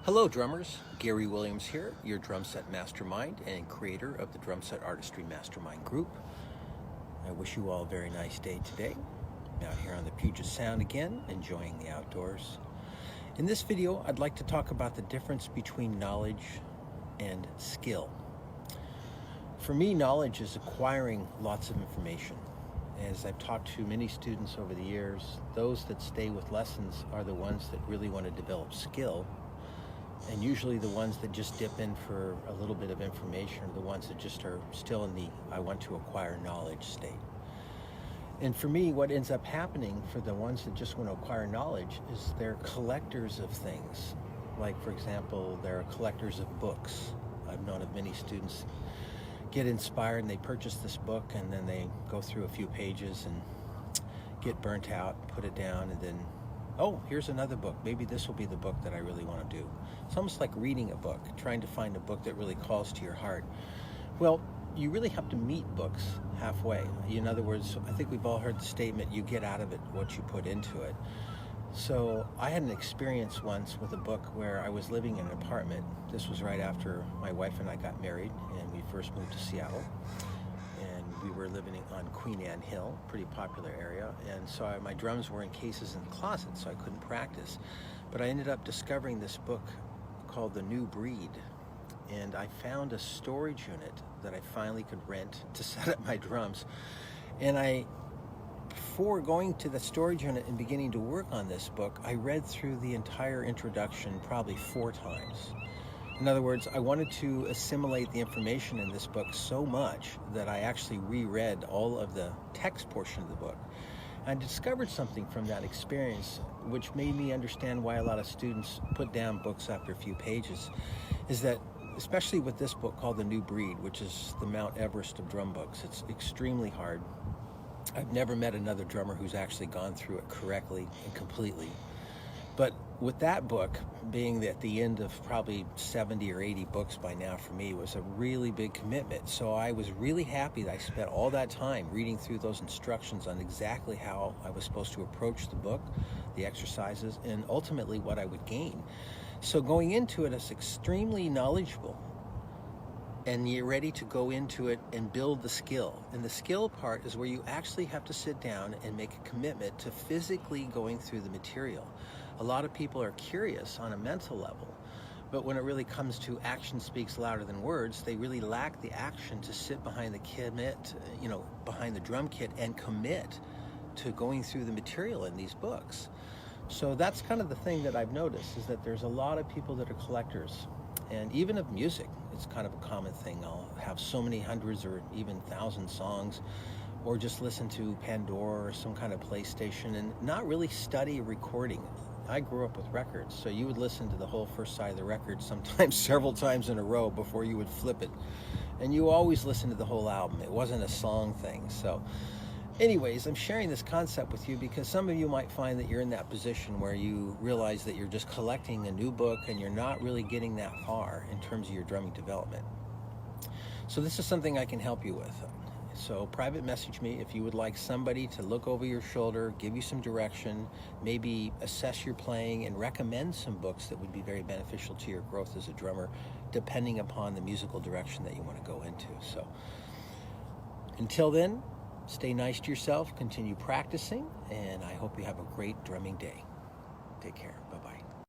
Hello drummers, Gary Williams here, your Drumset mastermind and creator of the Drumset Artistry Mastermind group. I wish you all a very nice day today. I'm out here on the Puget Sound again, enjoying the outdoors. In this video, I'd like to talk about the difference between knowledge and skill. For me, knowledge is acquiring lots of information. As I've talked to many students over the years, those that stay with lessons are the ones that really want to develop skill. And usually the ones that just dip in for a little bit of information are the ones that just are still in the I want to acquire knowledge state. And for me, what ends up happening for the ones that just want to acquire knowledge is they're collectors of things. Like, for example, they're collectors of books. I've known of many students get inspired and they purchase this book and then they go through a few pages and get burnt out, put it down, and then oh, here's another book. Maybe this will be the book that I really want to do. It's almost like reading a book, trying to find a book that really calls to your heart. Well, you really have to meet books halfway. In other words, I think we've all heard the statement, you get out of it what you put into it. So I had an experience once with a book where I was living in an apartment. This was right after my wife and I got married and we first moved to Seattle. We were living on Queen Anne Hill, pretty popular area, and so my drums were in cases in the closet, so I couldn't practice. But I ended up discovering this book called The New Breed, and I found a storage unit that I finally could rent to set up my drums. And before going to the storage unit and beginning to work on this book, I read through the entire introduction probably 4 times. In other words, I wanted to assimilate the information in this book so much that I actually reread all of the text portion of the book. I discovered something from that experience which made me understand why a lot of students put down books after a few pages, is that especially with this book called The New Breed, which is the Mount Everest of drum books, it's extremely hard. I've never met another drummer who's actually gone through it correctly and completely. But with that book being at the end of probably 70 or 80 books by now for me was a really big commitment. So I was really happy that I spent all that time reading through those instructions on exactly how I was supposed to approach the book, the exercises, and ultimately what I would gain. So going into it, it's extremely knowledgeable. And you're ready to go into it and build the skill. And the skill part is where you actually have to sit down and make a commitment to physically going through the material. A lot of people are curious on a mental level, but when it really comes to action speaks louder than words, they really lack the action to sit behind behind the drum kit and commit to going through the material in these books. So that's kind of the thing that I've noticed, is that there's a lot of people that are collectors. And even of music, it's kind of a common thing. I'll have so many hundreds or even 1,000 songs, or just listen to Pandora or some kind of PlayStation and not really study recording. I grew up with records, so you would listen to the whole first side of the record sometimes several times in a row before you would flip it. And you always listen to the whole album. It wasn't a song thing. So anyways, I'm sharing this concept with you because some of you might find that you're in that position where you realize that you're just collecting a new book and you're not really getting that far in terms of your drumming development. So this is something I can help you with. So private message me if you would like somebody to look over your shoulder, give you some direction, maybe assess your playing and recommend some books that would be very beneficial to your growth as a drummer, depending upon the musical direction that you want to go into. So until then, stay nice to yourself, continue practicing, and I hope you have a great drumming day. Take care. Bye-bye.